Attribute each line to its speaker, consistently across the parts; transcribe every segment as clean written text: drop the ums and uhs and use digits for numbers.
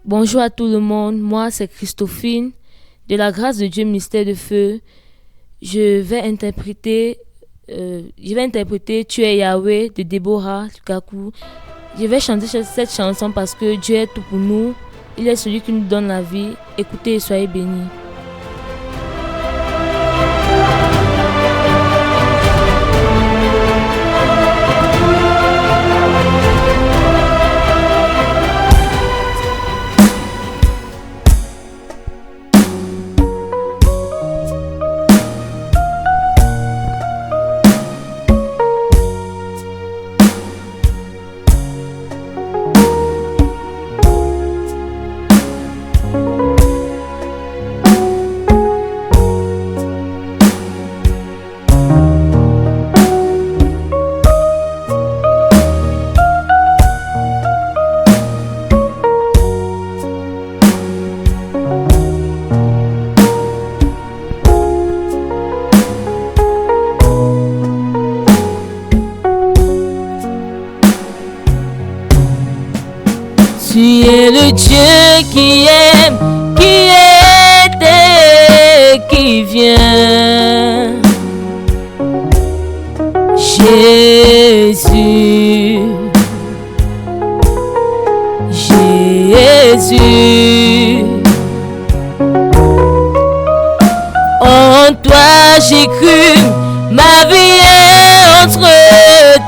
Speaker 1: Bonjour à tout le monde, moi c'est Christophine, de la grâce de Dieu, Mystère de Feu. Je vais interpréter Tu es Yahweh de Deborah Lukaku. Je vais chanter cette chanson parce que Dieu est tout pour nous. Il est celui qui nous donne la vie. Écoutez et soyez bénis. Tu es le Dieu qui aime, qui aide et qui vient. Jésus, Jésus, en toi j'ai cru, ma vie est entre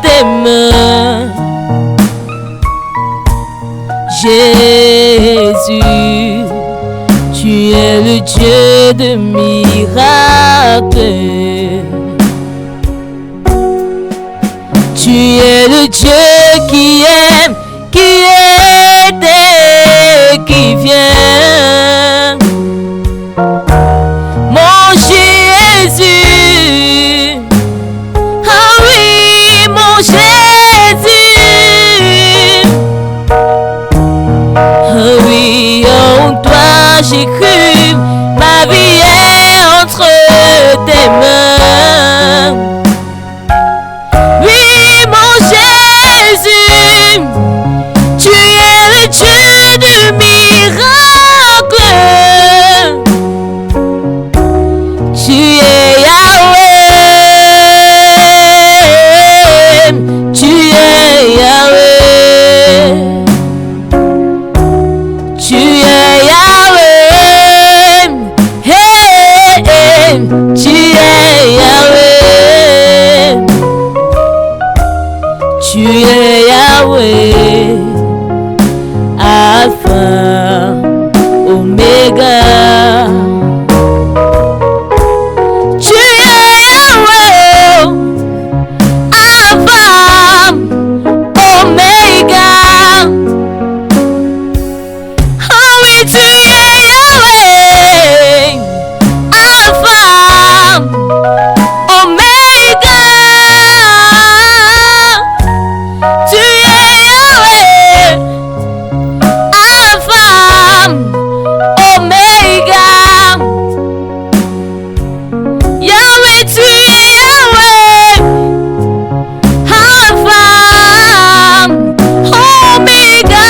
Speaker 1: tes mains. Jésus, tu es le Dieu de miracles. Tu es le Dieu qui aime, qui aide et qui vient. Mon Jésus, ah oui, mon Jésus. Oui, en toi j'ai cru, ma vie est entre tes mains. Oui, mon Jésus, tu es le Dieu du miracle. Tu es Yahweh, tu es Yahweh. Tu es Yahweh, hey, hey, tu es Yahweh. Tu es Yahweh, Alpha, Omega. Tu es Yahweh, Alpha, Omega. Tu es Yahweh, Alpha, Omega. Tu es Yahweh, Alpha, Omega. Yahweh, tu es Yahweh, Alpha, Omega.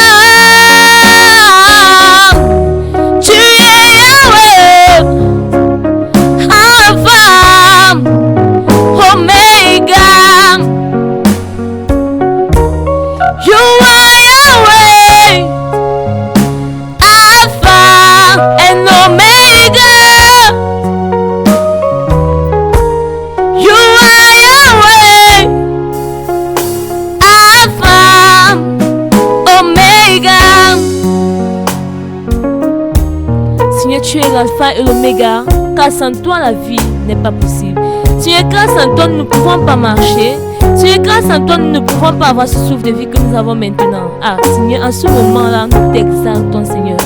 Speaker 1: Tu es l'alpha et l'oméga, car sans toi la vie n'est pas possible. Seigneur, grâce à toi nous ne pouvons pas marcher. Seigneur, grâce à toi nous ne pouvons pas avoir ce souffle de vie que nous avons maintenant. Ah Seigneur, en ce moment-là, nous t'exaltons Seigneur.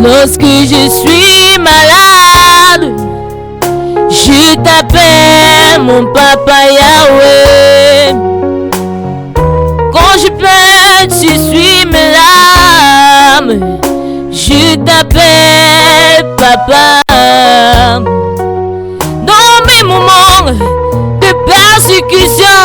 Speaker 1: Lorsque je suis malade, je t'appelle mon papa Yahweh. Quand je pleure, tu suis mes larmes. Je t'appelle papa. Dans mes moments de persécution,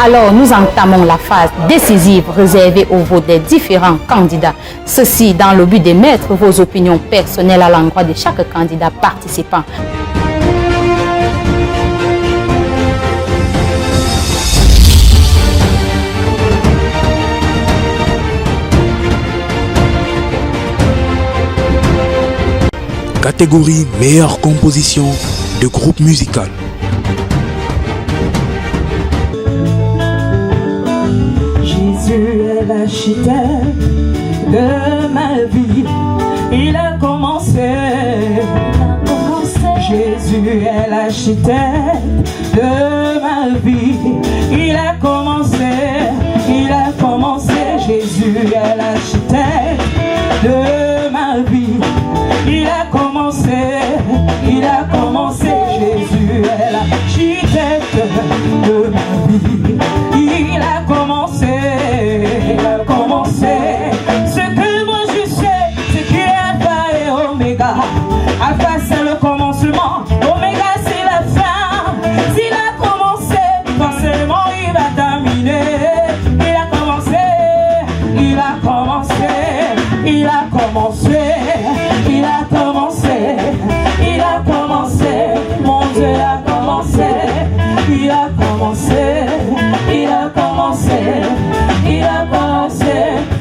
Speaker 2: Alors nous entamons la phase décisive réservée au vote des différents candidats. Ceci dans le but d'émettre vos opinions personnelles à l'endroit de chaque candidat participant.
Speaker 3: Catégorie meilleure composition de groupe musical.
Speaker 4: Jésus est l'architecte de ma vie. Il a commencé. Jésus est l'architecte de ma vie. Il a commencé. Il a commencé. Jésus est l'architecte de ma vie. Il a commencé, Jésus est l'architecte de ma vie. Il a commencé, ce que moi je sais, c'est qu'il est Alpha et Oméga. Alpha c'est le commencement, Oméga c'est la fin. S'il a commencé, forcément il va terminer. Il a commencé, il a commencé, il a commencé. Il a commencé, il a commencé, mon Dieu a commencé, il a commencé, il a commencé, il a commencé,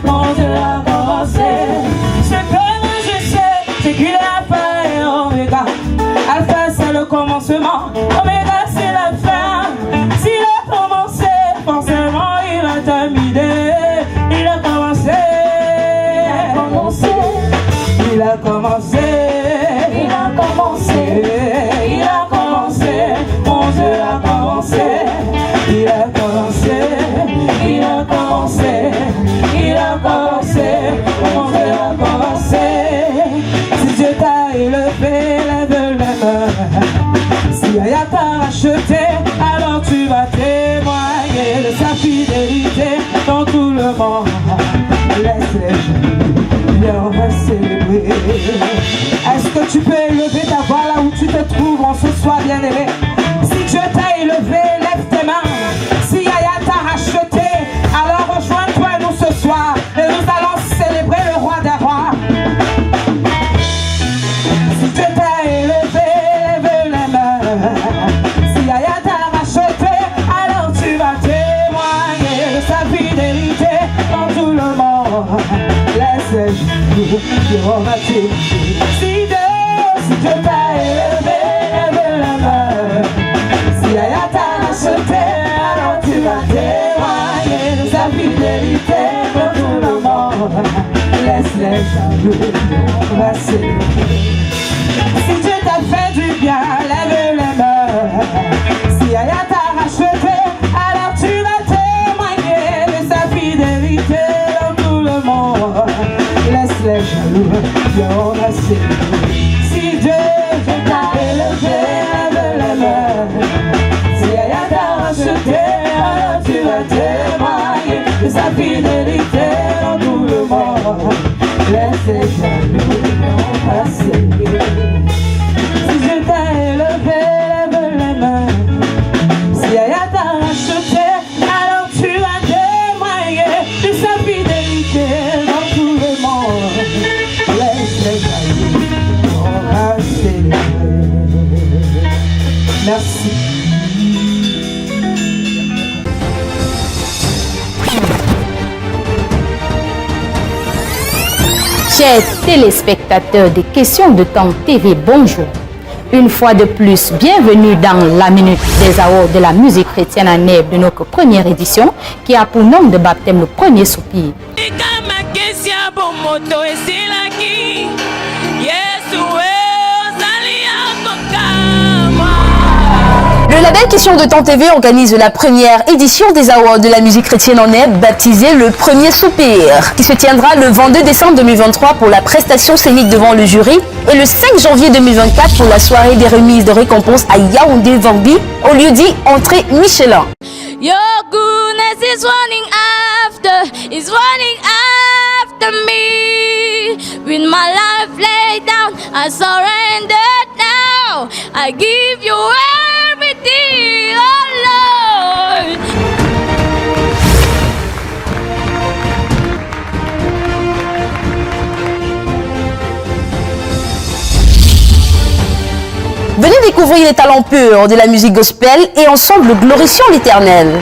Speaker 4: mon Dieu a commencé. Ce que moi je sais, c'est qu'il est Alpha et Oméga. Alpha c'est le commencement, Oméga c'est la fin. S'il a commencé, forcément il va terminer. Il a commencé, il a commencé, il a commencé, il a commencé, mon Dieu a commencé, il a commencé, il a commencé, il a commencé, mon Dieu a commencé. Si Dieu t'a élevé, lève les mains. Si Yaya t'a racheté, alors tu vas témoigner de sa fidélité dans tout le monde. Laisse les gens, on va célébrer. Est-ce que tu peux élever ta voix là où tu te trouves en ce soir, bien-aimé? Si Dieu t'a élevé, lève tes mains. Si Yaya t'a racheté, alors rejoins-toi nous ce soir et nous allons célébrer le roi des rois. Si Dieu t'a élevé, lève les mains. Si Yaya t'a racheté, alors tu vas témoigner de sa fidélité dans tout le monde. Laisse les gens, si Dieu t'a élevé, lève la main. Si Yaya t'a racheté, alors tu vas témoigner de sa fidélité pour tout le monde. Laisse les gens passer. Si Dieu t'a fait du bien, lève les mains. Si Yaya t'a racheté, alors tu vas témoigner de sa fidélité dans tout le monde. Laisse les jaloux, on va célébrer. Si Dieu t'a élevé, lève les mains. Si Yaya t'a racheté, alors tu vas témoigner de sa fidélité dans tout le monde. Laisse les jaloux, on va célébrer. Si Dieu t'a élevé, lève les mains. Si Yaya t'a racheté, alors tu vas témoigner de sa fidélité dans tout le monde. Laisse les jaloux, on va célébrer. Merci.
Speaker 2: Chers téléspectateurs des Questions de Temps TV, bonjour. Une fois de plus, bienvenue dans la Minute des Awards de la musique chrétienne en Neb de notre première édition qui a pour nom de baptême le premier soupir.
Speaker 5: Le label Question de Temps TV organise la première édition des Awards de la musique chrétienne en Neb, baptisée Le Premier Soupir, qui se tiendra le 22 décembre 2023 pour la prestation scénique devant le jury et le 5 janvier 2024 pour la soirée des remises de récompenses à Yaoundé Vangbi, au lieu dit Entrée Michelin.
Speaker 1: Your goodness is running after me. With my life laid down, I surrender now. I give you everything, oh Lord.
Speaker 5: Venez découvrir les talents purs de la musique gospel et ensemble glorifions l'Éternel.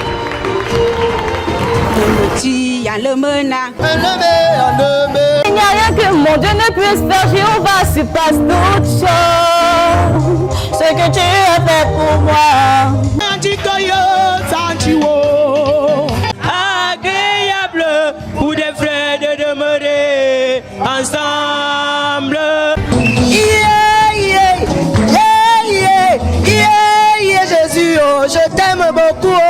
Speaker 6: Il
Speaker 1: n'y a rien que mon Dieu ne puisse faire, Jéhovah surpasse toute chose. Ce que tu as fait pour moi.
Speaker 4: Agréable pour des frères de demeurer ensemble. Jésus, oh, je t'aime beaucoup.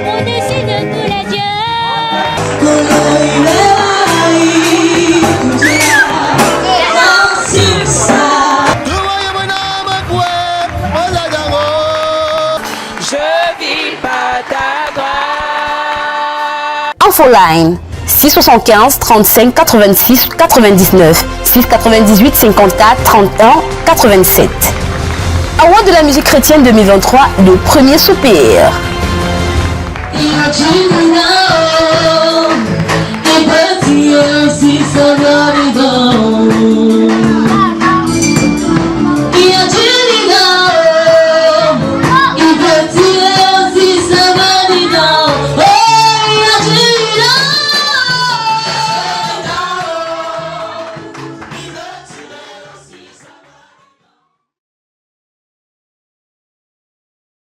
Speaker 1: Au-dessus de tous les dieux.
Speaker 4: Je vis par ta grâce.
Speaker 5: Infoline 675 35 86 99 698 54 31 87. Award de la musique chrétienne 2023, le premier soupir.
Speaker 1: Imagine now,